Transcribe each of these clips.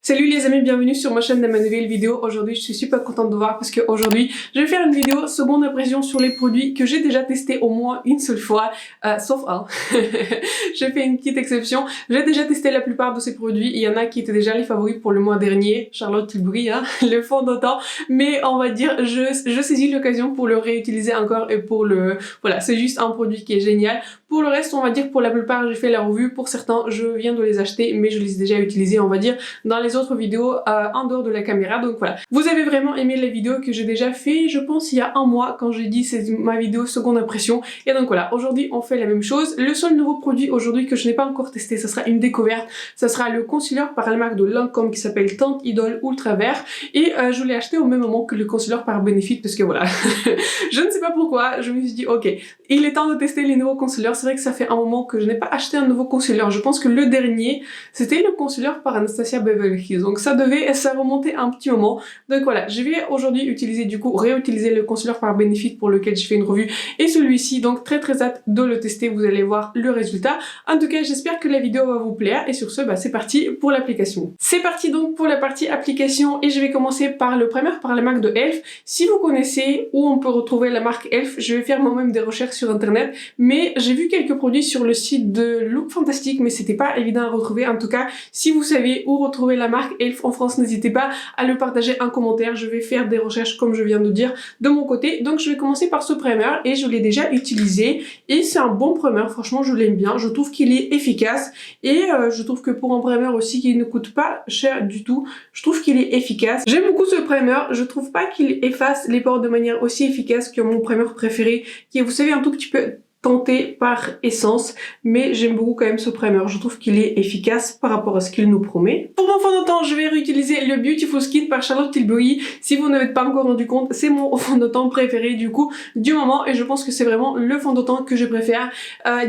Salut les amis, bienvenue sur ma chaîne de ma nouvelle vidéo. Aujourd'hui je suis super contente de voir parce qu'aujourd'hui je vais faire une vidéo seconde impression sur les produits que j'ai déjà testé au moins une seule fois, sauf un. J'ai fait une petite exception. J'ai déjà testé la plupart de ces produits. Il y en a qui étaient déjà les favoris pour le mois dernier, Charlotte Tilbury, hein, le fond de teint. Mais on va dire, je saisis l'occasion pour le réutiliser encore et pour le... Voilà, c'est juste un produit qui est génial. Pour le reste, on va dire pour la plupart j'ai fait la revue. Pour certains, je viens de les acheter mais je les ai déjà utilisés, on va dire, dans les autres vidéos en dehors de la caméra. Donc voilà, vous avez vraiment aimé les vidéos que j'ai déjà fait, je pense il y a un mois quand j'ai dit c'est ma vidéo seconde impression. Et donc voilà, aujourd'hui on fait la même chose. Le seul nouveau produit aujourd'hui que je n'ai pas encore testé, ça sera une découverte, ça sera le concealer par la marque de Lancôme qui s'appelle Teinte Idole Ultra Vert. Et je l'ai acheté au même moment que le concealer par Benefit parce que voilà, je ne sais pas pourquoi, je me suis dit ok, il est temps de tester les nouveaux concealers. C'est vrai que ça fait un moment que je n'ai pas acheté un nouveau concealer. Je pense que le dernier c'était le concealer par Anastasia Beverly Hills. Donc ça remontait un petit moment. Donc voilà, je vais aujourd'hui utiliser du coup, réutiliser le concealer par Benefit pour lequel je fais une revue et celui-ci. Donc très hâte de le tester, vous allez voir le résultat. En tout cas, j'espère que la vidéo va vous plaire et sur ce, bah, c'est parti pour l'application. C'est parti donc pour la partie application et je vais commencer par le primer par la marque de Elf. Si vous connaissez où on peut retrouver la marque Elf, je vais faire moi-même des recherches sur internet, mais j'ai vu quelques produits sur le site de Look Fantastic, mais c'était pas évident à retrouver. En tout cas, si vous savez où retrouver la marque Elf en France, n'hésitez pas à le partager en commentaire. Je vais faire des recherches comme je viens de dire de mon côté. Donc je vais commencer par ce primer et je l'ai déjà utilisé et c'est un bon primer, franchement je l'aime bien. Je trouve qu'il est efficace et je trouve que pour un primer aussi qui ne coûte pas cher du tout, je trouve qu'il est efficace. J'aime beaucoup ce primer, je trouve pas qu'il efface les pores de manière aussi efficace que mon primer préféré qui est, vous savez, un tout petit peu tenté par Essence, mais j'aime beaucoup quand même ce primer. Je trouve qu'il est efficace par rapport à ce qu'il nous promet. Pour mon fond de teint, je vais réutiliser le Beautiful Skin par Charlotte Tilbury. Si vous n'avez pas encore rendu compte, c'est mon fond de teint préféré du coup du moment et je pense que c'est vraiment le fond de teint que je préfère.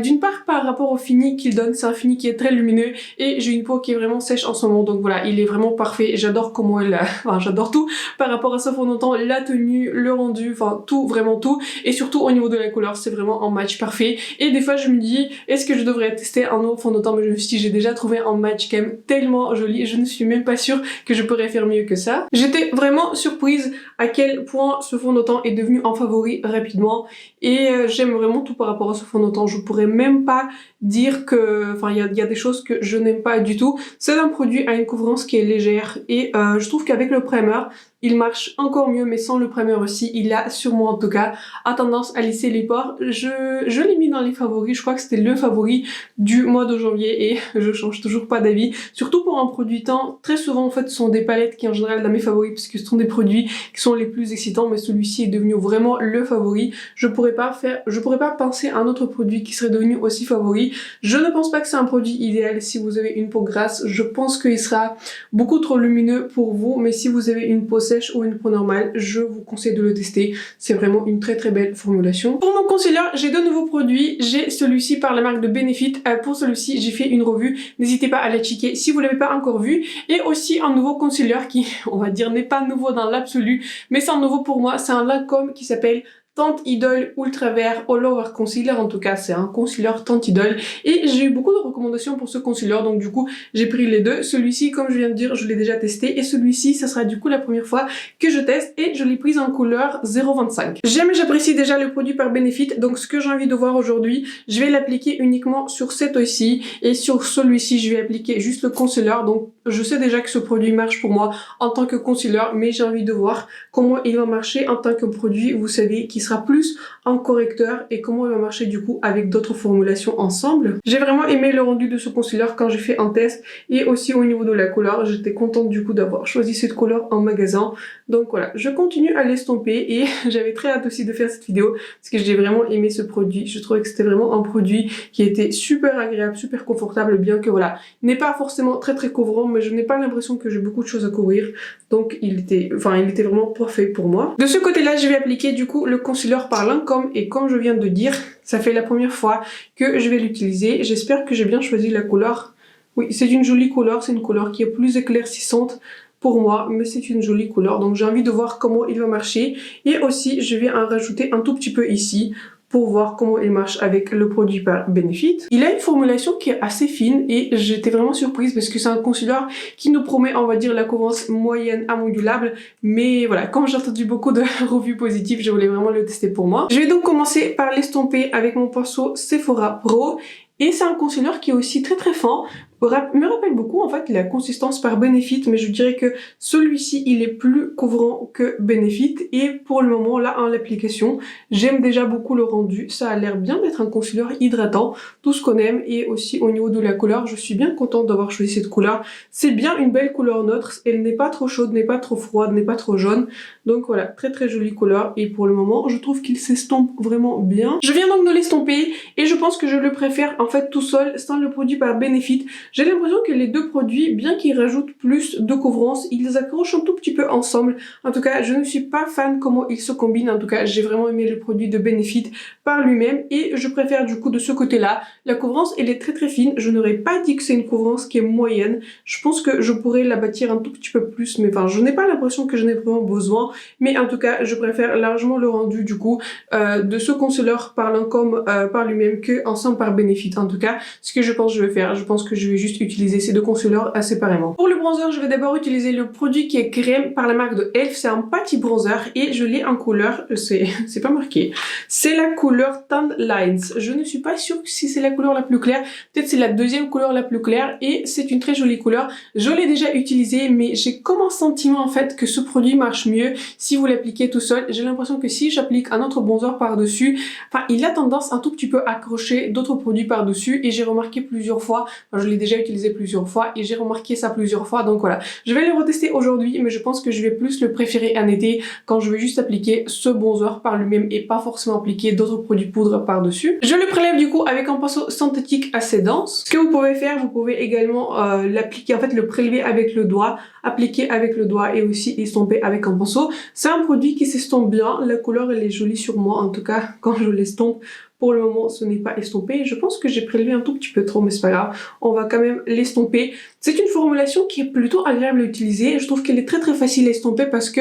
D'une part par rapport au fini qu'il donne, c'est un fini qui est très lumineux et j'ai une peau qui est vraiment sèche en ce moment, donc voilà, il est vraiment parfait. J'adore comment elle... Enfin, j'adore tout par rapport à ce fond de teint, la tenue, le rendu, enfin tout, vraiment tout. Et surtout au niveau de la couleur, c'est vraiment un match parfait. Et des fois je me dis est-ce que je devrais tester un autre fond de teint, mais je me suis dit j'ai déjà trouvé un match quand même tellement joli, je ne suis même pas sûre que je pourrais faire mieux que ça. J'étais vraiment surprise à quel point ce fond de teint est devenu un favori rapidement et j'aime vraiment tout par rapport à ce fond de teint. Je pourrais même pas dire que, enfin il y a des choses que je n'aime pas du tout. C'est un produit à une couvrance qui est légère et je trouve qu'avec le primer il marche encore mieux, mais sans le primer aussi, il a sûrement en tout cas a tendance à lisser les pores. Je l'ai mis dans les favoris, je crois que c'était le favori du mois de janvier et je change toujours pas d'avis. Surtout pour un produit teint, très souvent en fait ce sont des palettes qui en général dans mes favoris parce que ce sont des produits qui sont les plus excitants, mais celui-ci est devenu vraiment le favori. Je pourrais pas penser à un autre produit qui serait devenu aussi favori. Je ne pense pas que c'est un produit idéal si vous avez une peau grasse, je pense qu'il sera beaucoup trop lumineux pour vous, mais si vous avez une peau sèche ou une peau normale, je vous conseille de le tester. C'est vraiment une très belle formulation. Pour mon concealer, j'ai deux nouveaux produits. J'ai celui-ci par la marque de Benefit. Pour celui-ci, j'ai fait une revue. N'hésitez pas à la checker si vous l'avez pas encore vu. Et aussi un nouveau concealer qui, on va dire, n'est pas nouveau dans l'absolu, mais c'est un nouveau pour moi. C'est un Lancôme qui s'appelle Teinte Idole Ultra Vert All Over Concealer. En tout cas c'est un concealer Teinte Idole et j'ai eu beaucoup de recommandations pour ce concealer, donc du coup j'ai pris les deux. Celui-ci, comme je viens de dire, je l'ai déjà testé et celui-ci ça sera du coup la première fois que je teste et je l'ai prise en couleur 0,25. J'apprécie déjà le produit par Benefit, donc ce que j'ai envie de voir aujourd'hui, je vais l'appliquer uniquement sur cet œil-ci et sur celui-ci je vais appliquer juste le concealer. Donc je sais déjà que ce produit marche pour moi en tant que concealer, mais j'ai envie de voir comment il va marcher en tant que produit, vous savez, qui sera plus en correcteur et comment il va marcher du coup avec d'autres formulations ensemble. J'ai vraiment aimé le rendu de ce concealer quand j'ai fait un test et aussi au niveau de la couleur, j'étais contente du coup d'avoir choisi cette couleur en magasin. Donc voilà, je continue à l'estomper et j'avais très hâte aussi de faire cette vidéo parce que j'ai vraiment aimé ce produit. Je trouvais que c'était vraiment un produit qui était super agréable, super confortable, bien que voilà, il n'est pas forcément très couvrant, mais je n'ai pas l'impression que j'ai beaucoup de choses à couvrir. Donc il était vraiment parfait pour moi. De ce côté-là, je vais appliquer du coup le concealer par Lancôme et comme je viens de dire, ça fait la première fois que je vais l'utiliser. J'espère que j'ai bien choisi la couleur. Oui, c'est une jolie couleur, c'est une couleur qui est plus éclaircissante pour moi, mais c'est une jolie couleur, donc j'ai envie de voir comment il va marcher. Et aussi, je vais en rajouter un tout petit peu ici pour voir comment il marche avec le produit par Benefit. Il a une formulation qui est assez fine et j'étais vraiment surprise parce que c'est un concealer qui nous promet, on va dire, la couvrance moyenne à modulable. Mais voilà, comme j'ai entendu beaucoup de revues positives, je voulais vraiment le tester pour moi. Je vais donc commencer par l'estomper avec mon pinceau Sephora Pro. Et c'est un concealer qui est aussi très très fin, me rappelle beaucoup en fait la consistance par Benefit, mais je dirais que celui-ci il est plus couvrant que Benefit et pour le moment là en l'application j'aime déjà beaucoup le rendu, ça a l'air bien d'être un concealer hydratant, tout ce qu'on aime, et aussi au niveau de la couleur je suis bien contente d'avoir choisi cette couleur, c'est bien une belle couleur neutre, elle n'est pas trop chaude, n'est pas trop froide, n'est pas trop jaune, donc voilà, très très jolie couleur et pour le moment je trouve qu'il s'estompe vraiment bien. Je viens donc de l'estomper et je pense que je le préfère en fait tout seul sans le produit par Benefit. J'ai l'impression que les deux produits, bien qu'ils rajoutent plus de couvrance, ils accrochent un tout petit peu ensemble. En tout cas, je ne suis pas fan comment ils se combinent. En tout cas, j'ai vraiment aimé le produit de Benefit par lui-même et je préfère du coup de ce côté-là. La couvrance, elle est très très fine. Je n'aurais pas dit que c'est une couvrance qui est moyenne. Je pense que je pourrais la bâtir un tout petit peu plus, mais enfin, je n'ai pas l'impression que j'en ai vraiment besoin. Mais en tout cas, je préfère largement le rendu du coup de ce concealer par Lancôme par lui-même que ensemble par Benefit. En tout cas, ce que je pense que je vais faire, je pense que je vais juste utiliser ces deux concealers séparément. Pour le bronzer, je vais d'abord utiliser le produit qui est crème par la marque de Elf. C'est un patty bronzer et je l'ai en couleur, c'est pas marqué, c'est la couleur Tan Lines. Je ne suis pas sûre si c'est la couleur la plus claire, peut-être c'est la deuxième couleur la plus claire et c'est une très jolie couleur. Je l'ai déjà utilisé mais j'ai comme un sentiment en fait que ce produit marche mieux si vous l'appliquez tout seul. J'ai l'impression que si j'applique un autre bronzer par-dessus, enfin il a tendance un tout petit peu à accrocher d'autres produits par-dessus et j'ai remarqué plusieurs fois, enfin, je l'ai déjà utilisé plusieurs fois et j'ai remarqué ça plusieurs fois, donc voilà. Je vais le retester aujourd'hui mais je pense que je vais plus le préférer en été quand je vais juste appliquer ce bronzer par lui-même et pas forcément appliquer d'autres produits poudre par-dessus. Je le prélève du coup avec un pinceau synthétique assez dense. Ce que vous pouvez faire, vous pouvez également l'appliquer, en fait le prélever avec le doigt, appliquer avec le doigt et aussi estomper avec un pinceau. C'est un produit qui s'estompe bien, la couleur elle est jolie sur moi en tout cas quand je l'estompe. Pour le moment, ce n'est pas estompé. Je pense que j'ai prélevé un tout petit peu trop, mais c'est pas grave. On va quand même l'estomper. C'est une formulation qui est plutôt agréable à utiliser. Je trouve qu'elle est très très facile à estomper parce que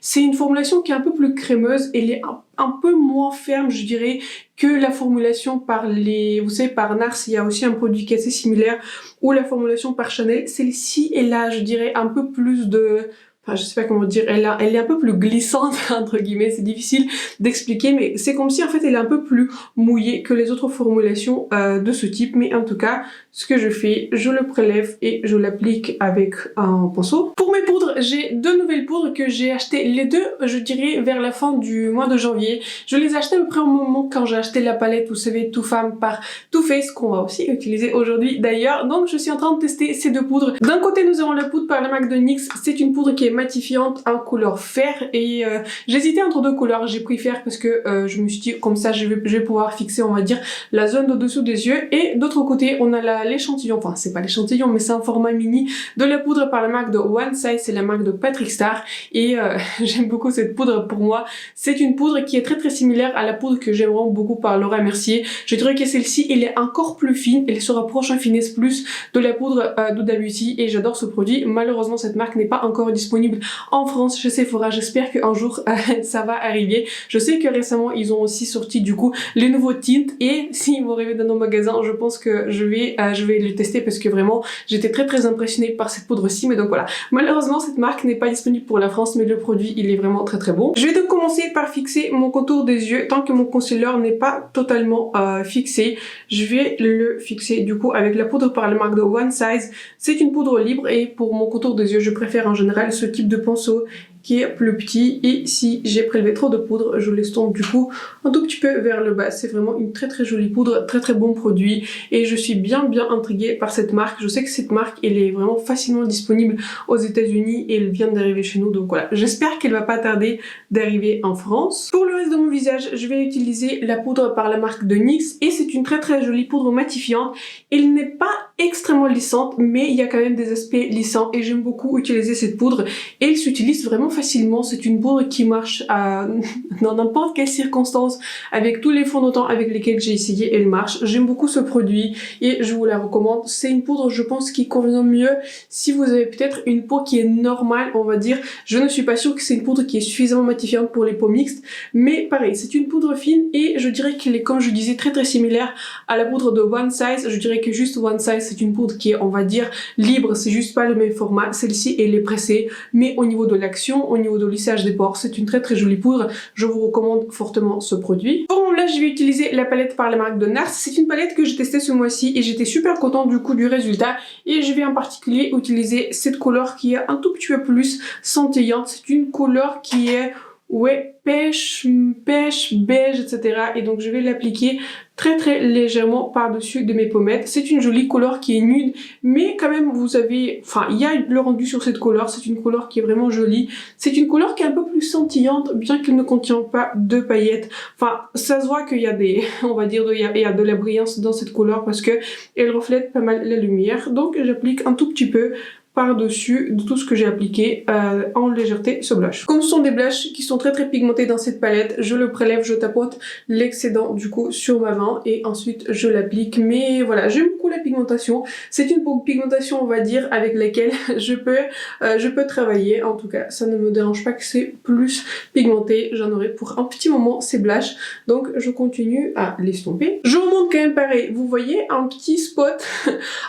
c'est une formulation qui est un peu plus crémeuse. Elle est un peu moins ferme, je dirais, que la formulation par vous savez, par NARS. Il y a aussi un produit qui est assez similaire, ou la formulation par Chanel. Celle-ci, elle a, je dirais, un peu plus de... Enfin, je sais pas comment dire, elle est un peu plus glissante, entre guillemets, c'est difficile d'expliquer, mais c'est comme si en fait elle est un peu plus mouillée que les autres formulations de ce type, mais en tout cas, ce que je fais, je le prélève et je l'applique avec un pinceau. Pour mes poudres, j'ai deux nouvelles poudres que j'ai achetées, les deux, je dirais, vers la fin du mois de janvier. Je les ai achetées à peu près au moment quand j'ai acheté la palette, vous savez, Too Femme par Too Faced, qu'on va aussi utiliser aujourd'hui d'ailleurs. Donc je suis en train de tester ces deux poudres. D'un côté, nous avons la poudre par la marque de NYX, c'est une poudre qui est matifiante en couleur fer et j'hésitais entre deux couleurs, j'ai pris fer parce que je me suis dit comme ça je vais pouvoir fixer, on va dire, la zone de dessous des yeux, et d'autre côté on a l'échantillon, enfin c'est pas l'échantillon mais c'est un format mini de la poudre par la marque de One Size, c'est la marque de Patrick Star et j'aime beaucoup cette poudre. Pour moi c'est une poudre qui est très très similaire à la poudre que j'aime vraiment beaucoup par Laura Mercier. Je dirais que celle-ci elle est encore plus fine, elle se rapproche en finesse plus de la poudre d'Huda Beauty et j'adore ce produit. Malheureusement cette marque n'est pas encore disponible en France chez Sephora, j'espère qu'un jour ça va arriver. Je sais que récemment ils ont aussi sorti du coup les nouveaux tints et si vous rêvez d'un nouveau magasin, je pense que je vais le tester parce que vraiment j'étais très très impressionnée par cette poudre-ci. Mais donc voilà, malheureusement cette marque n'est pas disponible pour la France mais le produit il est vraiment très très bon. Je vais donc commencer par fixer mon contour des yeux tant que mon concealer n'est pas totalement fixé. Je vais le fixer du coup avec la poudre par la marque de One Size. C'est une poudre libre et pour mon contour des yeux je préfère en général ce type de pinceau qui est plus petit, et si j'ai prélevé trop de poudre, je l'estompe du coup un tout petit peu vers le bas. C'est vraiment une très très jolie poudre, très très bon produit et je suis bien intriguée par cette marque. Je sais que cette marque elle est vraiment facilement disponible aux États-Unis et elle vient d'arriver chez nous, donc voilà, j'espère qu'elle va pas tarder d'arriver en France. Pour le reste de mon visage, je vais utiliser la poudre par la marque de NYX et c'est une très très jolie poudre matifiante. Elle n'est pas extrêmement lissante, mais il y a quand même des aspects lissants et j'aime beaucoup utiliser cette poudre et elle s'utilise vraiment facilement. C'est une poudre qui marche dans n'importe quelle circonstance avec tous les fonds de teint avec lesquels j'ai essayé, elle marche. J'aime beaucoup ce produit et je vous la recommande. C'est une poudre, je pense, qui convient mieux si vous avez peut-être une peau qui est normale, on va dire. Je ne suis pas sûre que c'est une poudre qui est suffisamment matifiante pour les peaux mixtes, mais pareil, c'est une poudre fine et je dirais qu'elle est, comme je disais, très similaire à la poudre de One Size. Je dirais que juste One Size, c'est une poudre qui est, on va dire, libre, c'est juste pas le même format. Celle-ci, elle est pressée, mais au niveau de l'action, au niveau de lissage des pores, c'est une très jolie poudre. Je vous recommande fortement ce produit. Bon, là, je vais utiliser la palette par la marque de NARS. C'est une palette que j'ai testée ce mois-ci et j'étais super contente du coup du résultat. Et je vais en particulier utiliser cette couleur qui est un tout petit peu plus scintillante. C'est une couleur qui est, ouais, pêche, beige, etc. Et donc je vais l'appliquer très légèrement par-dessus de mes pommettes. C'est une jolie couleur qui est nude, mais quand même vous avez, enfin il y a le rendu sur cette couleur. C'est une couleur qui est vraiment jolie. C'est une couleur qui est un peu plus scintillante, bien qu'elle ne contient pas de paillettes. Enfin, ça se voit qu'il y a des, on va dire, il y a de la brillance dans cette couleur parce que elle reflète pas mal la lumière. Donc j'applique un tout petit peu par-dessus de tout ce que j'ai appliqué en légèreté ce blush. Comme ce sont des blushs qui sont très pigmentés dans cette palette, je le prélève, je tapote l'excédent du coup sur ma main et ensuite je l'applique. Mais voilà, j'aime beaucoup la pigmentation. C'est une pigmentation, on va dire, avec laquelle je peux travailler. En tout cas, ça ne me dérange pas que c'est plus pigmenté. J'en aurai pour un petit moment ces blushs. Donc je continue à l'estomper. Je vous montre quand même pareil. Vous voyez un petit spot,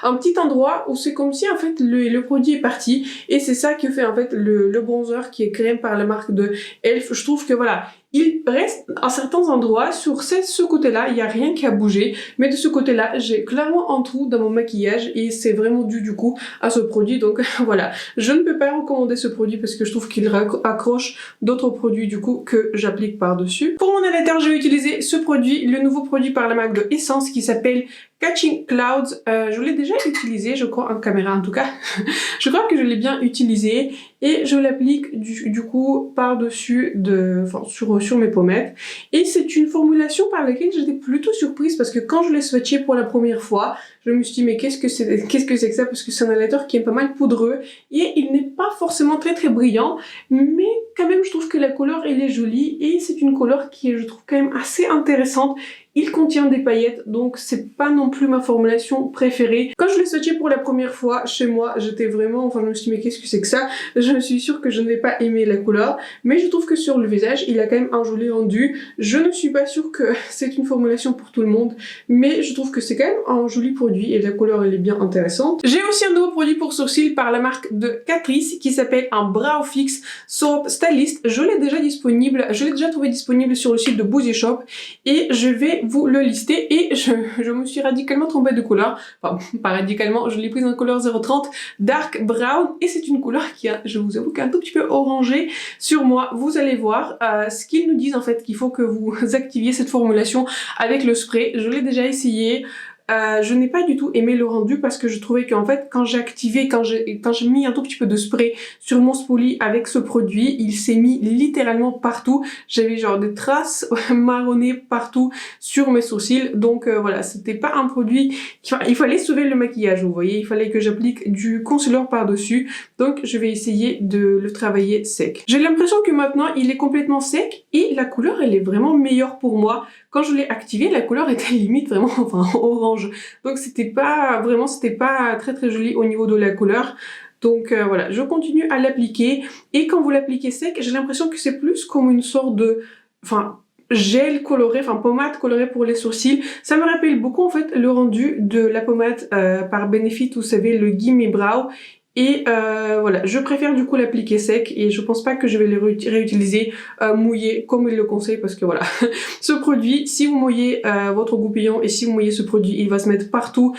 un petit endroit où c'est comme si en fait le produit est parti et c'est ça que fait en fait le bronzer qui est crème par la marque de Elf. Je trouve que voilà, il reste à certains endroits sur ce côté-là, il n'y a rien qui a bougé, mais de ce côté-là, j'ai clairement un trou dans mon maquillage et c'est vraiment dû du coup à ce produit. Donc voilà, je ne peux pas recommander ce produit parce que je trouve qu'il accroche d'autres produits du coup que j'applique par-dessus. Pour mon highlighter, je vais utiliser ce produit, le nouveau produit par la marque de Essence qui s'appelle Catching Clouds. Je l'ai déjà utilisé, je crois, en caméra en tout cas. Je crois que je l'ai bien utilisé et je l'applique du coup par-dessus sur mes pommettes. Et c'est une formulation par laquelle j'étais plutôt surprise parce que quand je l'ai swatché pour la première fois, je me suis dit mais qu'est-ce que c'est que ça, parce que c'est un highlighter qui est pas mal poudreux et il n'est pas forcément très brillant, mais quand même je trouve que la couleur elle est jolie et c'est une couleur qui est, je trouve, quand même assez intéressante. Il contient des paillettes, donc c'est pas non plus ma formulation préférée. Quand je l'ai swatché pour la première fois chez moi, j'étais vraiment, enfin je me suis dit mais qu'est-ce que c'est que ça? Je me suis sûre que je ne vais pas aimer la couleur, mais je trouve que sur le visage, il a quand même un joli rendu. Je ne suis pas sûre que c'est une formulation pour tout le monde, mais je trouve que c'est quand même un joli produit et la couleur elle est bien intéressante. J'ai aussi un nouveau produit pour sourcils par la marque de Catrice qui s'appelle un Brow Fix Soap Stylist. Je l'ai déjà trouvé disponible sur le site de Boozy Shop et je vais vous le lister et je me suis radicalement trompée de couleur. Enfin, pas radicalement, je l'ai prise en couleur 030 Dark Brown et c'est une couleur qui a, je vous avoue, qu'un tout petit peu orangé sur moi. Vous allez voir ce qu'ils nous disent en fait, qu'il faut que vous activiez cette formulation avec le spray. Je l'ai déjà essayé. Je n'ai pas du tout aimé le rendu parce que je trouvais qu'en fait quand j'ai activé, quand j'ai mis un tout petit peu de spray sur mon spoolie avec ce produit, il s'est mis littéralement partout. J'avais genre des traces marronnées partout sur mes sourcils. Donc voilà, c'était pas un produit il fallait sauver le maquillage, vous voyez, il fallait que j'applique du concealer par-dessus. Donc je vais essayer de le travailler sec. J'ai l'impression que maintenant il est complètement sec et la couleur elle est vraiment meilleure pour moi. Quand je l'ai activé, la couleur était limite vraiment orange. Donc c'était pas très joli au niveau de la couleur. Donc voilà, je continue à l'appliquer et quand vous l'appliquez sec, j'ai l'impression que c'est plus comme une sorte de gel coloré, pommade colorée pour les sourcils. Ça me rappelle beaucoup en fait le rendu de la pommade par Benefit, vous savez, le Gimme Brow. Et voilà, je préfère du coup l'appliquer sec et je pense pas que je vais le réutiliser mouillé comme il le conseille parce que voilà, ce produit, si vous mouillez votre goupillon et si vous mouillez ce produit, il va se mettre partout.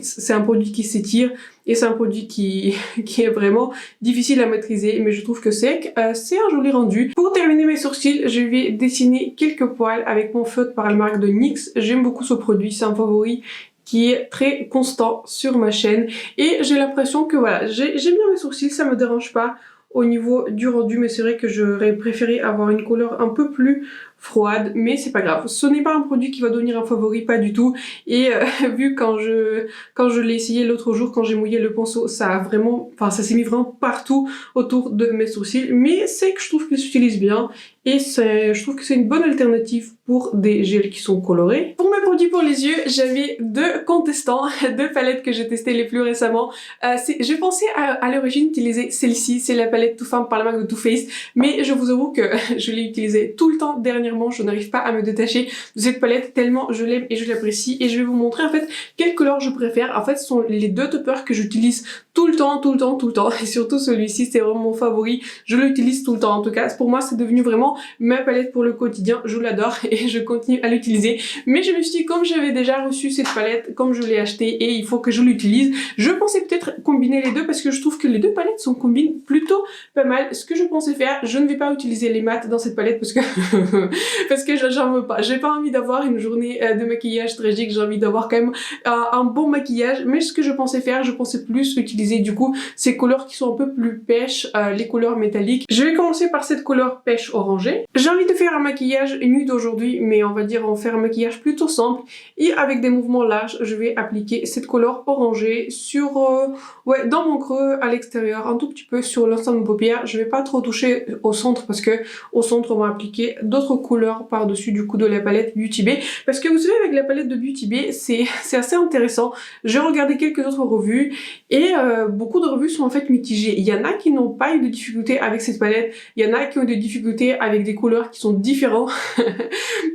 C'est un produit qui s'étire et c'est un produit qui est vraiment difficile à maîtriser, mais je trouve que sec, c'est un joli rendu. Pour terminer mes sourcils, je vais dessiner quelques poils avec mon feutre par la marque de NYX. J'aime beaucoup ce produit, c'est un favori qui est très constant sur ma chaîne et j'ai l'impression que voilà, j'aime bien mes sourcils, ça me dérange pas. au niveau du rendu, mais c'est vrai que j'aurais préféré avoir une couleur un peu plus froide, mais c'est pas grave. Ce n'est pas un produit qui va devenir un favori, pas du tout. Et vu quand je l'ai essayé l'autre jour, quand j'ai mouillé le pinceau, ça a vraiment, enfin ça s'est mis vraiment partout autour de mes sourcils. Mais c'est que je trouve qu'il s'utilise bien et je trouve que c'est une bonne alternative pour des gels qui sont colorés. Pour mes produits pour les yeux, j'avais deux contestants, deux palettes que j'ai testées les plus récemment. J'ai pensé à l'origine utiliser celle-ci, c'est la palette Too Femme par la marque de Too Faced, mais je vous avoue que je l'ai utilisée tout le temps dernièrement, je n'arrive pas à me détacher de cette palette tellement je l'aime et je l'apprécie, et je vais vous montrer en fait quelle couleur je préfère. En fait, ce sont les deux toppers que j'utilise tout le temps, et surtout celui-ci, c'est vraiment mon favori, je l'utilise tout le temps. En tout cas, pour moi, c'est devenu vraiment ma palette pour le quotidien, je l'adore et je continue à l'utiliser. Mais je me suis dit, comme j'avais déjà reçu cette palette, comme je l'ai achetée et il faut que je l'utilise, je pensais peut-être combiner les deux parce que je trouve que les deux palettes sont combinent plutôt pas mal. Ce que je pensais faire, je ne vais pas utiliser les mats dans cette palette parce que parce que j'en veux pas. J'ai pas envie d'avoir une journée de maquillage tragique, j'ai envie d'avoir quand même un bon maquillage. Mais ce que je pensais faire, je pensais plus utiliser du coup ces couleurs qui sont un peu plus pêche, les couleurs métalliques. Je vais commencer par cette couleur pêche orangée. J'ai envie de faire un maquillage nude aujourd'hui, mais on va dire on va faire un maquillage plutôt simple et avec des mouvements larges. Je vais appliquer cette couleur orangée sur ouais, dans mon creux, à l'extérieur, un tout petit peu sur l'ensemble de mes paupières. Je vais pas trop toucher au centre parce que au centre on va appliquer d'autres couleurs par-dessus du coup de la palette Beauty Bay, parce que vous savez avec la palette de Beauty Bay c'est assez intéressant. J'ai regardé quelques autres revues et beaucoup de revues sont en fait mitigées. Il y en a qui n'ont pas eu de difficultés avec cette palette, il y en a qui ont eu des difficultés avec des couleurs qui sont différentes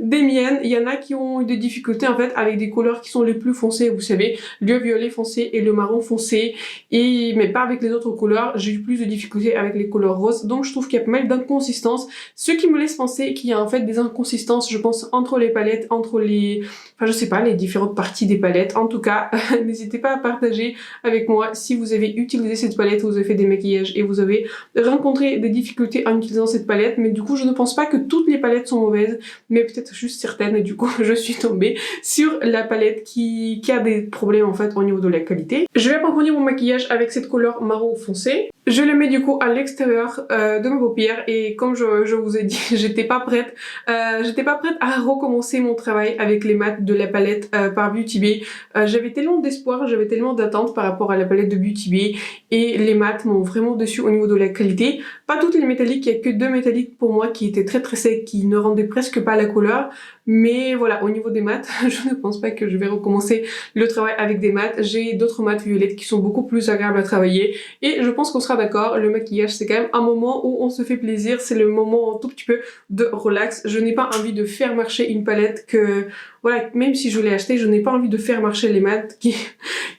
des miennes, il y en a qui ont eu des difficultés en fait avec des couleurs qui sont les plus foncées, vous savez, le violet foncé et le marron foncé, et mais pas avec les autres couleurs. J'ai eu plus de difficultés avec les couleurs roses, donc je trouve qu'il y a pas mal d'inconsistances, ce qui me laisse penser qu'il y a en fait des inconsistances, je pense, entre les palettes, entre les, enfin je sais pas, les différentes parties des palettes. En tout cas, n'hésitez pas à partager avec moi si vous avez utilisé cette palette, vous avez fait des maquillages et vous avez rencontré des difficultés en utilisant cette palette. Mais du coup, je ne pense pas que toutes les palettes sont mauvaises, mais peut-être juste certaines, et du coup, je suis tombée sur la palette qui a des problèmes en fait au niveau de la qualité. Je vais approfondir mon maquillage avec cette couleur marron foncé. Je le mets du coup à l'extérieur de mes paupières, et comme je vous ai dit, j'étais pas prête à recommencer mon travail avec les mats de la palette par Beauty Bay. J'avais tellement d'espoir, j'avais tellement d'attentes par rapport à la palette de Beauty Bay, et les mats m'ont vraiment déçu au niveau de la qualité. Pas toutes les métalliques, il y a que deux métalliques pour moi qui étaient très très secs, qui ne rendaient presque pas la couleur. Mais voilà, au niveau des mats, je ne pense pas que je vais recommencer le travail avec des mats. J'ai d'autres mats violettes qui sont beaucoup plus agréables à travailler, et je pense qu'on sera d'accord, le maquillage c'est quand même un moment où on se fait plaisir, c'est le moment un tout petit peu de relax. Je n'ai pas envie de faire marcher une palette que, voilà, même si je l'ai achetée, je n'ai pas envie de faire marcher les mats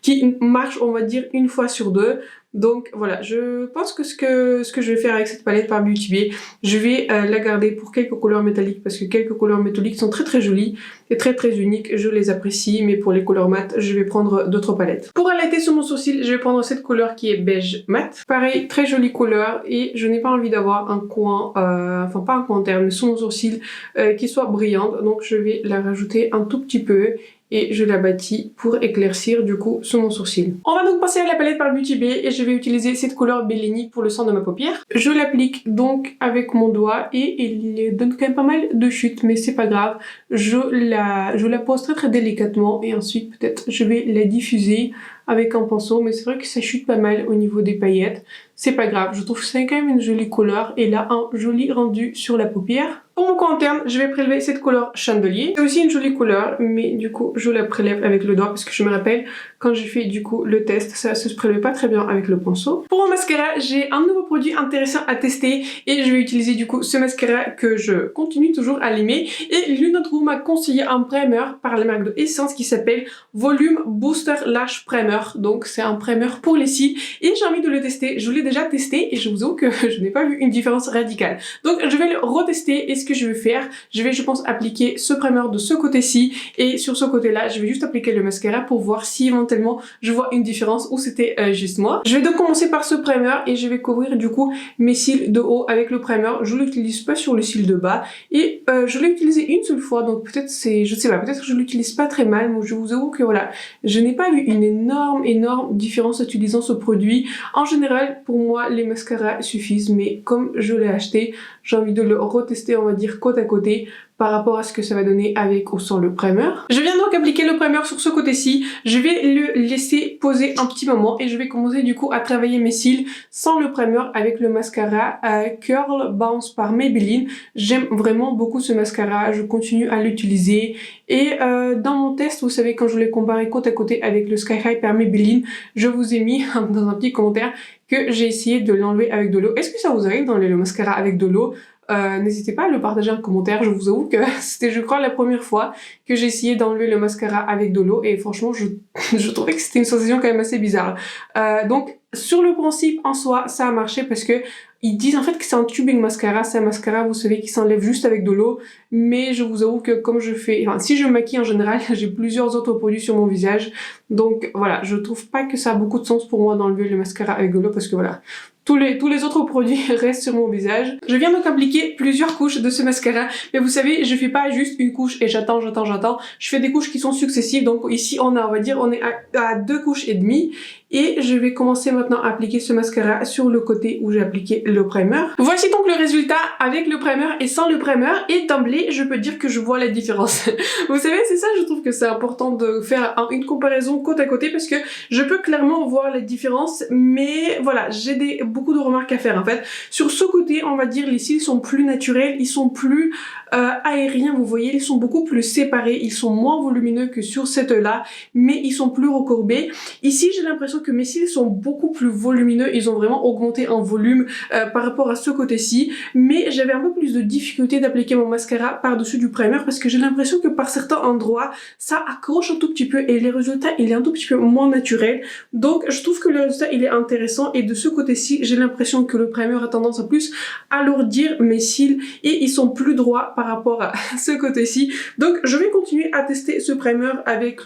qui marchent, on va dire, une fois sur deux. Donc voilà, je pense que ce que je vais faire avec cette palette par Beauty Bay, je vais la garder pour quelques couleurs métalliques, parce que quelques couleurs métalliques sont très très jolies et très très uniques, je les apprécie, mais pour les couleurs mat, je vais prendre d'autres palettes. Pour highlighter sur mon sourcil, je vais prendre cette couleur qui est beige mat. Pareil, très jolie couleur, et je n'ai pas envie d'avoir un coin, enfin pas un coin interne, mais sur mon sourcil qui soit brillante, donc je vais la rajouter un tout petit peu et je la bâtis pour éclaircir du coup sur mon sourcil. On va donc passer à la palette par Beauty Bay, et je vais utiliser cette couleur Bellini pour le centre de ma paupière. Je l'applique donc avec mon doigt et il donne quand même pas mal de chutes, mais c'est pas grave. Je la pose très très délicatement, et ensuite peut-être je vais la diffuser avec un pinceau, mais c'est vrai que ça chute pas mal au niveau des paillettes. C'est pas grave, je trouve que c'est quand même une jolie couleur et là un joli rendu sur la paupière. Pour mon coin interne, je vais prélever cette couleur chandelier. C'est aussi une jolie couleur, mais du coup je la prélève avec le doigt parce que je me rappelle quand j'ai fait du coup le test, ça se prélève pas très bien avec le pinceau. Pour mon mascara, j'ai un nouveau produit intéressant à tester, et je vais utiliser du coup ce mascara que je continue toujours à l'aimer, et l'une d'entre vous m'a conseillé un primer par la marque de Essence qui s'appelle Volume Booster Lash Primer. Donc c'est un primer pour les cils, et j'ai envie de le tester. Je l'ai déjà testé et je vous avoue que je n'ai pas vu une différence radicale. Donc je vais le retester, et ce que je vais faire, je vais je pense appliquer ce primer de ce côté-ci, et sur ce côté-là, je vais juste appliquer le mascara pour voir si éventuellement je vois une différence ou c'était juste moi. Je vais donc commencer par ce primer, et je vais couvrir du coup mes cils de haut avec le primer. Je l'utilise pas sur le cil de bas, et je l'ai utilisé une seule fois, donc peut-être c'est, je sais pas, peut-être que je l'utilise pas très mal, mais je vous avoue que voilà, je n'ai pas vu une énorme énorme différence utilisant ce produit. En général, pour moi, les mascaras suffisent, mais comme je l'ai acheté, j'ai envie de le retester, on va dire, côte à côté par rapport à ce que ça va donner avec ou sans le primer. Je viens donc appliquer le primer sur ce côté-ci. Je vais le laisser poser un petit moment et je vais commencer du coup à travailler mes cils sans le primer avec le mascara Curl Bounce par Maybelline. J'aime vraiment beaucoup ce mascara, je continue à l'utiliser et dans mon test, vous savez, quand je l'ai comparé côte à côté avec le Sky High par Maybelline, je vous ai mis dans un petit commentaire que j'ai essayé de l'enlever avec de l'eau. Est-ce que ça vous arrive d'enlever le mascara avec de l'eau? N'hésitez pas à le partager en commentaire. Je vous avoue que c'était, je crois, la première fois que j'ai essayé d'enlever le mascara avec de l'eau et franchement, je trouvais que c'était une sensation quand même assez bizarre. Donc, sur le principe en soi, ça a marché parce que ils disent en fait que c'est un tubing mascara, c'est un mascara, vous savez, qui s'enlève juste avec de l'eau, mais je vous avoue que comme je fais, enfin, si je me maquille en général, j'ai plusieurs autres produits sur mon visage, donc voilà, je trouve pas que ça a beaucoup de sens pour moi d'enlever le mascara avec de l'eau parce que voilà, tous les autres produits restent sur mon visage. Je viens donc appliquer plusieurs couches de ce mascara, mais vous savez, je fais pas juste une couche et j'attends. Je fais des couches qui sont successives, donc ici on va dire, on est à 2 couches et demie. Et je vais commencer maintenant à appliquer ce mascara sur le côté où j'ai appliqué le primer. Voici donc le résultat avec le primer et sans le primer. Et d'emblée, je peux dire que je vois la différence. Vous savez, c'est ça, je trouve que c'est important de faire une comparaison côte à côté parce que je peux clairement voir la différence. Mais voilà, j'ai beaucoup de remarques à faire en fait. Sur ce côté, on va dire, les cils sont plus naturels, ils sont plus aériens, vous voyez, ils sont beaucoup plus séparés, ils sont moins volumineux que sur cette là, mais ils sont plus recourbés. Ici, j'ai l'impression que mes cils sont beaucoup plus volumineux, ils ont vraiment augmenté en volume par rapport à ce côté-ci, mais j'avais un peu plus de difficulté d'appliquer mon mascara par-dessus du primer parce que j'ai l'impression que par certains endroits, ça accroche un tout petit peu et les résultats, il est un tout petit peu moins naturel. Donc, je trouve que le résultat, il est intéressant et de ce côté-ci, j'ai l'impression que le primer a tendance à plus alourdir mes cils et ils sont plus droits par rapport à ce côté-ci. Donc, je vais continuer à tester ce primer avec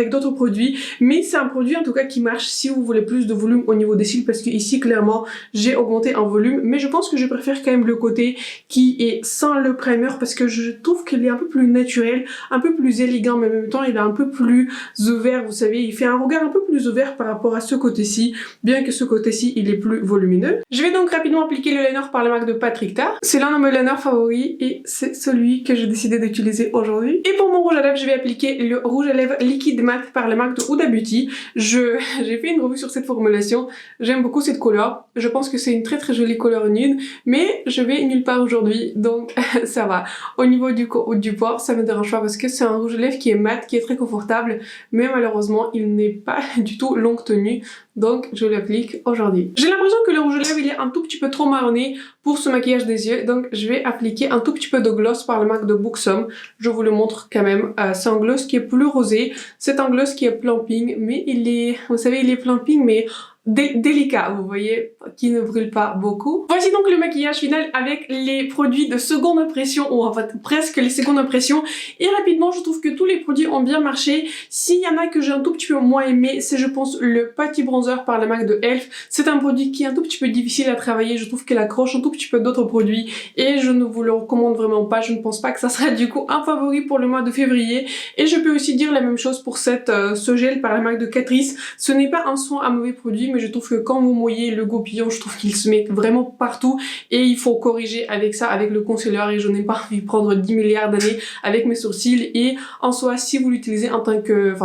d'autres produits, mais c'est un produit en tout cas qui marche si vous voulez plus de volume au niveau des cils parce que ici clairement j'ai augmenté en volume, mais je pense que je préfère quand même le côté qui est sans le primer parce que je trouve qu'il est un peu plus naturel, un peu plus élégant, mais en même temps il est un peu plus ouvert, vous savez, il fait un regard un peu plus ouvert par rapport à ce côté-ci, bien que ce côté-ci il est plus volumineux. Je vais donc rapidement appliquer le liner par la marque de Patrick Ta. C'est l'un de mes liners favoris et c'est celui que j'ai décidé d'utiliser aujourd'hui. Et pour mon rouge à lèvres, je vais appliquer le rouge à lèvres liquide mat par la marque de Huda Beauty. J'ai fait une revue sur cette formulation, j'aime beaucoup cette couleur, je pense que c'est une très jolie couleur nude, mais je vais nulle part aujourd'hui, donc ça va. Au niveau du port, ça me dérange pas parce que c'est un rouge à lèvres qui est mat, qui est très confortable, mais malheureusement il n'est pas du tout longue tenue, donc je l'applique aujourd'hui. J'ai l'impression que le rouge à lèvres il est un tout petit peu trop marronné pour ce maquillage des yeux, donc je vais appliquer un tout petit peu de gloss par la marque de Buxom. Je vous le montre quand même, c'est un gloss qui est plus rosé, c'est un gloss qui est plumping, mais il est, vous savez, il est plumping mais délicat, vous voyez, qui ne brûle pas beaucoup. Voici donc le maquillage final avec les produits de seconde impression, ou en fait presque les secondes impressions. Et rapidement, je trouve que tous les produits ont bien marché. S'il y en a que j'ai un tout petit peu moins aimé, c'est je pense le Putty Bronzer par la marque de Elf. C'est un produit qui est un tout petit peu difficile à travailler, je trouve qu'elle accroche un tout petit peu d'autres produits et je ne vous le recommande vraiment pas. Je ne pense pas que ça sera du coup un favori pour le mois de février. Et je peux aussi dire la même chose pour ce gel par la marque de Catrice. Ce n'est pas un soin à mauvais produit, mais je trouve que quand vous mouillez le goupillon, je trouve qu'il se met vraiment partout et il faut corriger avec ça, avec le concealer, et je n'ai pas envie de prendre 10 milliards d'années avec mes sourcils. Et en soi, si vous l'utilisez en tant que,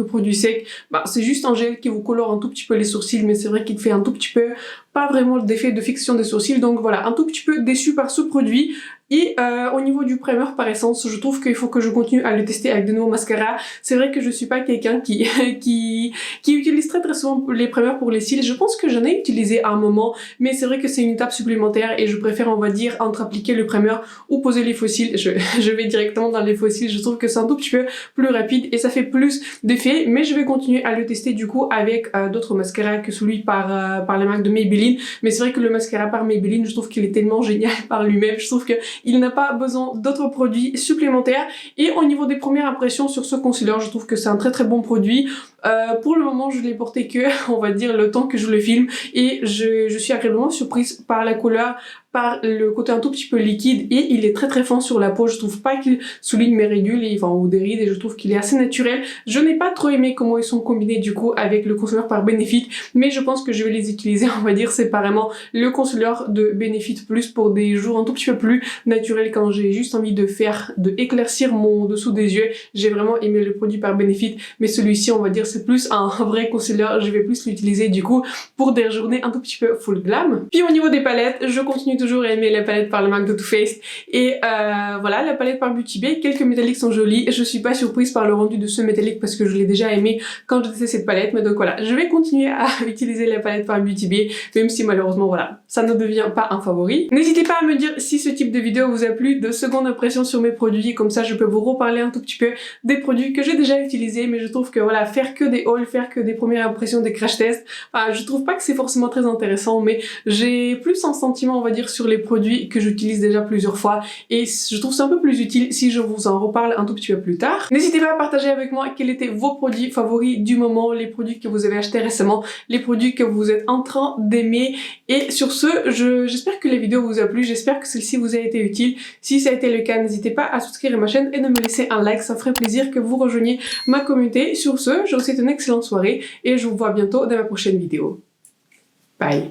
produit sec, bah c'est juste un gel qui vous colore un tout petit peu les sourcils, mais c'est vrai qu'il fait un tout petit peu, pas vraiment d'effet de fixation des sourcils, donc voilà, un tout petit peu déçu par ce produit. Et au niveau du primer par essence, je trouve qu'il faut que je continue à le tester avec de nouveaux mascaras. C'est vrai que je suis pas quelqu'un qui utilise très souvent les primers pour les cils. Je pense que j'en ai utilisé à un moment, mais c'est vrai que c'est une étape supplémentaire et je préfère, on va dire, entre appliquer le primer ou poser les faux cils. Je vais directement dans les faux cils. Je trouve que c'est un tout petit peu plus rapide et ça fait plus d'effet, mais je vais continuer à le tester du coup avec d'autres mascaras que celui par la marque de Maybelline. Mais c'est vrai que le mascara par Maybelline, je trouve qu'il est tellement génial par lui-même. Je trouve que il n'a pas besoin d'autres produits supplémentaires. Et au niveau des premières impressions sur ce concealer, je trouve que c'est un très bon produit. Pour le moment, je l'ai porté que, on va dire, le temps que je le filme, et je suis agréablement surprise par la couleur, par le côté un tout petit peu liquide et il est très fin sur la peau. Je trouve pas qu'il souligne mes ridules ou des rides et je trouve qu'il est assez naturel. Je n'ai pas trop aimé comment ils sont combinés du coup avec le concealer par Benefit, mais je pense que je vais les utiliser, on va dire, séparément. Le concealer de Benefit plus pour des jours un tout petit peu plus naturels quand j'ai juste envie de éclaircir mon dessous des yeux. J'ai vraiment aimé le produit par Benefit, mais celui-ci, on va dire, c'est plus un vrai concealer. Je vais plus l'utiliser du coup pour des journées un tout petit peu full glam. Puis au niveau des palettes, je continue toujours à aimer la palette par la marque de Too Faced et voilà, la palette par Beauty Bay. Quelques métalliques sont jolies. Je suis pas surprise par le rendu de ce métallique parce que je l'ai déjà aimé quand j'ai testé cette palette, mais donc voilà, je vais continuer à utiliser la palette par Beauty Bay, même si malheureusement voilà, ça ne devient pas un favori. N'hésitez pas à me dire si ce type de vidéo vous a plu, de secondes impressions sur mes produits, comme ça je peux vous reparler un tout petit peu des produits que j'ai déjà utilisés, mais je trouve que voilà, faire que des hauls, faire que des premières impressions, des crash tests, je trouve pas que c'est forcément très intéressant, mais j'ai plus un sentiment, on va dire, sur les produits que j'utilise déjà plusieurs fois, et je trouve ça un peu plus utile si je vous en reparle un tout petit peu plus tard. N'hésitez pas à partager avec moi quels étaient vos produits favoris du moment, les produits que vous avez achetés récemment, les produits que vous êtes en train d'aimer, et sur ce, j'espère que la vidéo vous a plu, j'espère que celle-ci vous a été utile. Si ça a été le cas, n'hésitez pas à souscrire à ma chaîne et de me laisser un like, ça ferait plaisir que vous rejoigniez ma communauté. Sur ce, je vous souhaite une excellente soirée et je vous vois bientôt dans ma prochaine vidéo. Bye!